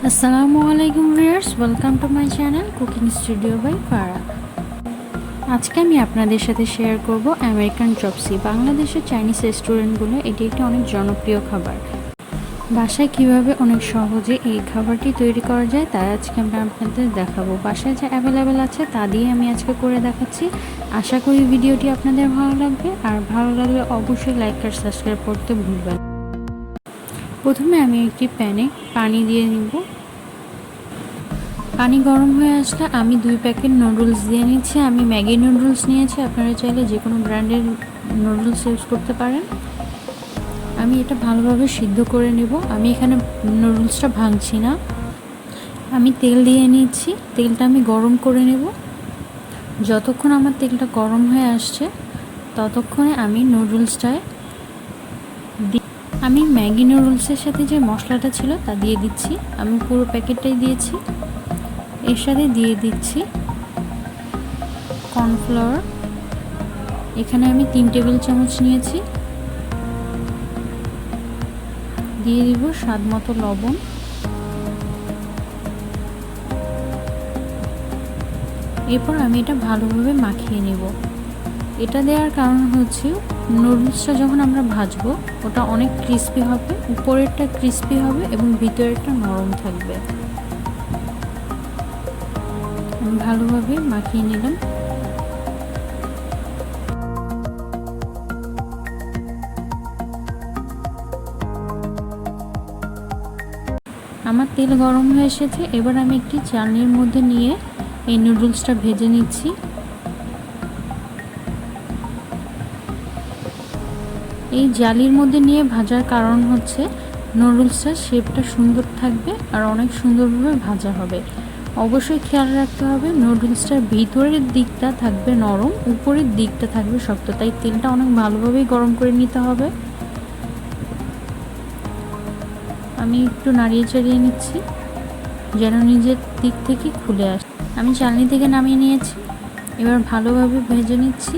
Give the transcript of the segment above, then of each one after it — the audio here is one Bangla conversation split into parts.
আসসালামু আলাইকুম viewers, welcome to my channel cooking studio by Farah. আজকে আমি আপনাদের সাথে শেয়ার করব আমেরিকান চপসি। বাংলাদেশের চাইনিজ রেস্টুরেন্টগুলো এটি একটি অনেক জনপ্রিয় খাবার। বাসায় কিভাবে অনেক সহজে এই খাবারটি তৈরি করা যায় তা আজকে আমি আপনাদের দেখাবো। বাসায় যা অ্যাভেলেবেল আছে তা দিয়ে আমি আজকে করে দেখাচ্ছি। আশা করি ভিডিওটি আপনাদের ভালো লাগবে, আর ভালো লাগলে অবশ্যই লাইক আর সাবস্ক্রাইব করতে ভুলবেন। প্রথমে আমি একটি প্যানে পানি দিয়ে নিব। পানি গরম হয়ে আসলে আমি 2 প্যাকেট নুডলস দিয়ে নিচ্ছি। আমি ম্যাগি নুডলস নিয়েছি, আপনারা চাইলে যে কোনো ব্র্যান্ডের নুডলস ইউজ করতে পারেন। আমি এটা ভালোভাবে সিদ্ধ করে নেব। আমি এখানে নুডলসটা ভাঙছি না, আমি তেল দিয়ে নিচ্ছি। তেলটা আমি গরম করে নেব। যতক্ষণ আমার তেলটা গরম হয়ে আসছে ততক্ষণে আমি নুডলসটায় আমি ম্যাগি নুডলসের সাথে যে মশলাটা ছিল তা দিয়ে দিচ্ছি। আমি পুরো প্যাকেটটাই দিয়েছি। এর সাথে দিয়ে দিচ্ছি কর্নফ্লাওয়ার। এখানে আমি 3 টেবিল চামচ নিয়েছি। দিয়ে দিব স্বাদ মতো লবণ। এরপর আমি এটা ভালোভাবে মাখিয়ে নেব। এটা দেওয়ার কারণ হচ্ছে নুডলসটা যখন আমরা ভাজবো ওটা অনেক ক্রিস্পি হবে, উপরেরটা ক্রিস্পি হবে এবং ভিতরেরটা নরম থাকবে। আমি ভালোভাবে মাখিয়ে নিলাম। আমার তেল গরম হয়ে এসেছে। এবার আমি একটি চালনির মধ্যে নিয়ে এই নুডলসটা ভেজে নিচ্ছি। এই জালির মধ্যে নিয়ে ভাজার কারণ হচ্ছে নুডলসটার শেপটা সুন্দর থাকবে আর অনেক সুন্দরভাবে ভাজা হবে। অবশ্যই খেয়াল রাখতে হবে নুডলসটার ভিতরের দিকটা থাকবে নরম, উপরের দিকটা থাকবে শক্ত। তাই তেলটা অনেক ভালোভাবেই গরম করে নিতে হবে। আমি একটু নাড়িয়ে চাড়িয়ে নিচ্ছি যেন নিজের দিক থেকে খুলে আসে। আমি চালনি থেকে নামিয়ে নিয়েছি। এবার ভালোভাবে ভেজে নিচ্ছি।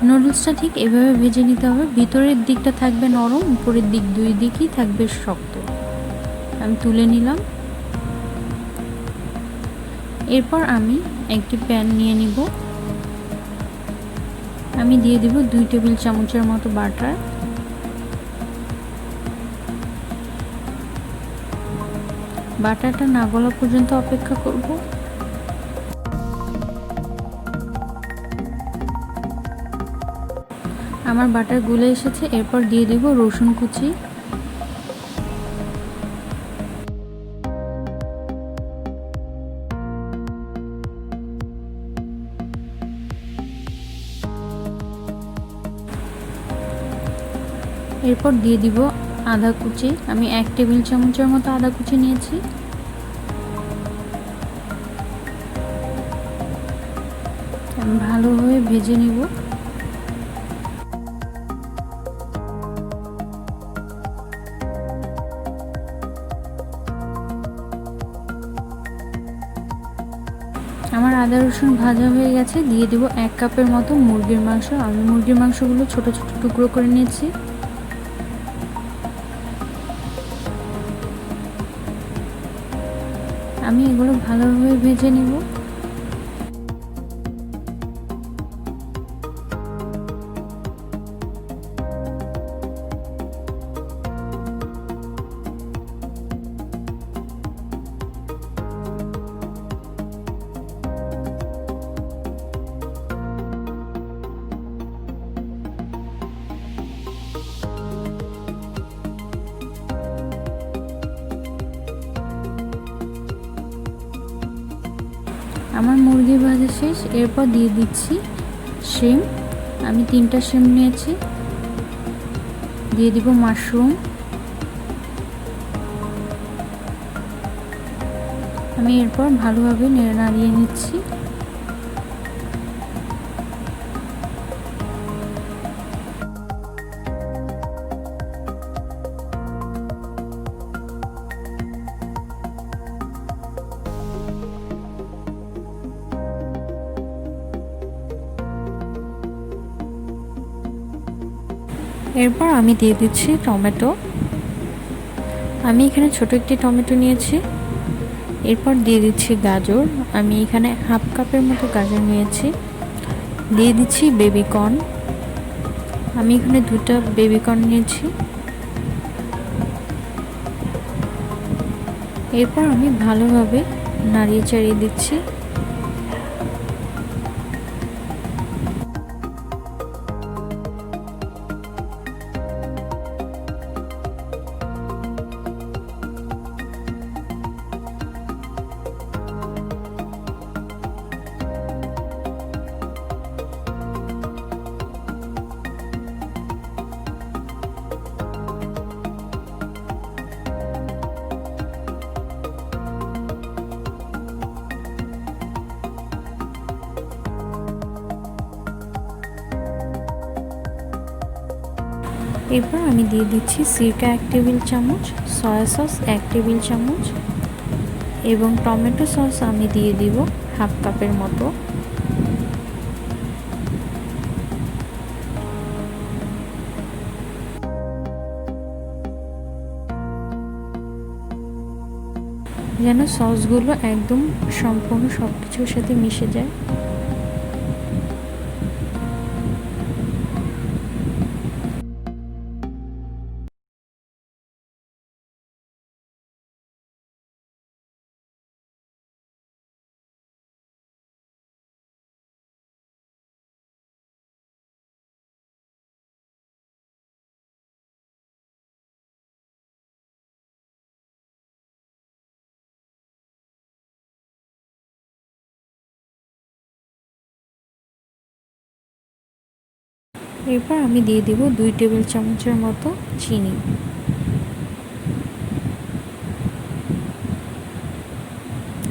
নুডলসটা ঠিক এভাবে ভেজে নিতে হবে। ভিতরের দিকটা থাকবে নরম, উপরের দিক দুই দিকই থাকবে শক্ত। আমি তুলে নিলাম। এরপর আমি একটি প্যান নিয়ে নিব। আমি দিয়ে দিব 2 টেবিল চামচের মতো বাটার। বাটারটা না গলা পর্যন্ত অপেক্ষা করব। আমার বাটার গুলে এসেছে। এরপর দিয়ে দিব রসুন কুচি। এরপর দিয়ে দিব আদা কুচি। আমি 1 টেবিল চামচের মতো আদা কুচি নিয়েছি। আমি ভালোভাবে ভেজে নিব। আমার আদা রসুন ভাজা হয়ে গেছে। দিয়ে দিব 1 কাপের মতো মুরগির মাংস। আমি মুরগির মাংসগুলো ছোট ছোট টুকরো করে নিয়েছি। আমি এগুলো ভালোভাবে ভেজে নিব। আমার মুরগি ভাজা শেষ। এরপর দিয়ে দিচ্ছি শিম। আমি 3টা শিম নিয়েছি। দিয়ে দিব মাশরুম। আমি এরপর ভালোভাবে নাড়িয়ে নিচ্ছি। এরপর আমি দিয়ে দিচ্ছি টমেটো। আমি এখানে ছোট একটি টমেটো নিয়েছি। এরপর দিয়ে দিচ্ছি গাজর। আমি এখানে হাফ কাপের মতো গাজর নিয়েছি। দিয়ে দিচ্ছি বেবিকর্ন। আমি এখানে 2টা বেবিকর্ন নিয়েছি। এরপর আমি ভালোভাবে নাড়িয়ে চাড়িয়ে দিচ্ছি। এরপর আমি দিয়ে দিচ্ছি সিরকা 1 টেবিল চামচ, সয়া সস 1 টেবিল চামচ এবং টমেটো সস আমি দিয়ে দিব হাফ কাপের মতো। যেন সসগুলো একদম সম্পূর্ণ সব কিছুর সাথে মিশে যায়। এরপর আমি দিয়ে দিব 2 টেবিল চামচের মতো চিনি।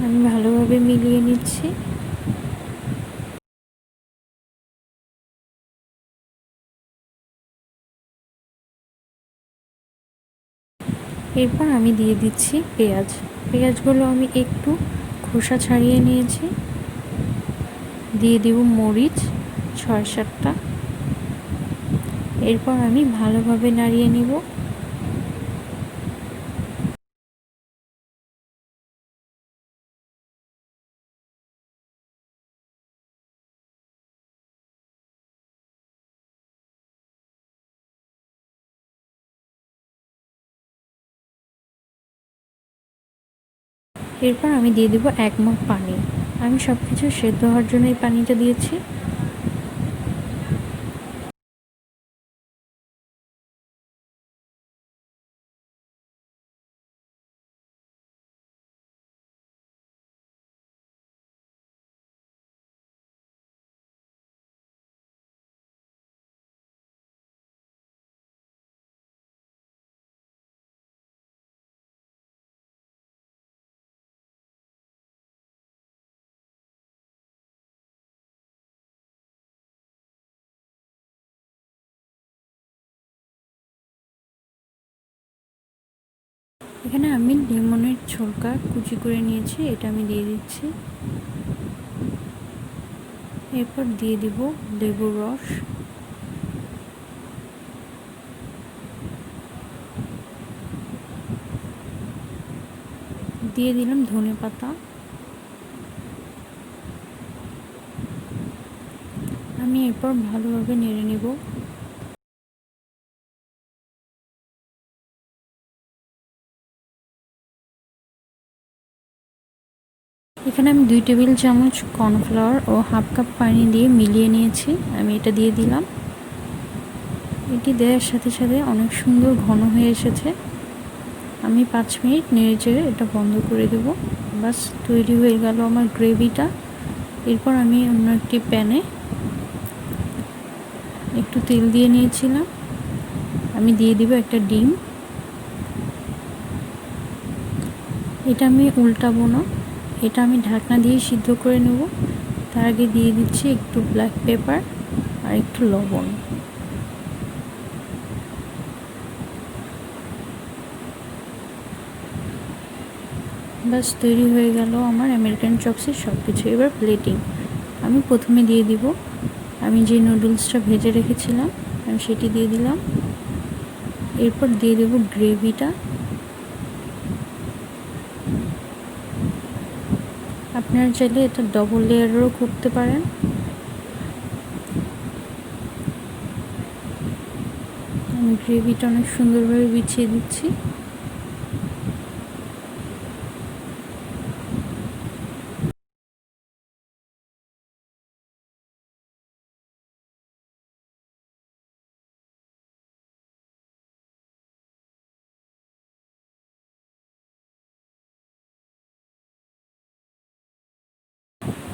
আমি ভালোভাবে মিলিয়ে নিচ্ছি। এরপর আমি দিয়ে দিচ্ছি পেঁয়াজগুলো আমি একটু খোসা ছাড়িয়ে নিয়েছি। দিয়ে দিব মরিচ 6-7টা। এরপর আমি ভালোভাবে নাড়িয়ে নিব। এরপর আমি দিয়ে দিব 1 মগ পানি। আমি সব কিছু সেদ্ধ হওয়ার জন্য এই পানিটা দিয়েছি। এখানে আমি লেমনের ছোলকা কুচি করে নিয়েছি, এটা আমি দিয়ে দিচ্ছি। এরপর দিয়ে দিব লেবুর রস। দিয়ে দিলাম ধনেপাতা। আমি এরপর ভালোভাবে নেড়ে নেব। এখানে আমি 2 টেবিল চামচ কর্নফ্লাওয়ার ও হাফ কাপ পানি দিয়ে মিলিয়ে নিয়েছি। আমি এটা দিয়ে দিলাম। এটি দেওয়ার সাথে সাথে অনেক সুন্দর ঘন হয়ে এসেছে। আমি 5 মিনিট নেড়ে চেড়ে এটা বন্ধ করে দেব। বাস তৈরি হয়ে গেল আমার গ্রেভিটা। এরপর আমি অন্য একটি প্যানে একটু তেল দিয়ে নিয়েছিলাম। আমি দিয়ে দিব একটা ডিম। এটা আমি উল্টাবো না, এটা আমি ঢাকনা দিয়ে সিদ্ধ করে নেব। তার আগে দিয়ে দিচ্ছি একটু ব্ল্যাক পেপার আর একটু লবণ। বাস তৈরি হয়ে গেল আমার আমেরিকান চপসের সব কিছু। এবার প্লেটিং। আমি প্রথমে দিয়ে দিব আমি যে নুডলসটা ভেজে রেখেছিলাম, আমি সেটি দিয়ে দিলাম। এরপর দিয়ে দেব গ্রেভিটা। আপনারা চাইলে এটা ডবল লেয়ারেরও করতে পারেন। আমি গ্রেভিটা অনেক সুন্দরভাবে বিছিয়ে দিচ্ছি।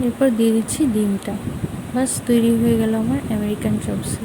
এরপর দিয়ে দিচ্ছি ডিমটা। বাস তৈরি হয়ে গেল আমার আমেরিকান চপসি।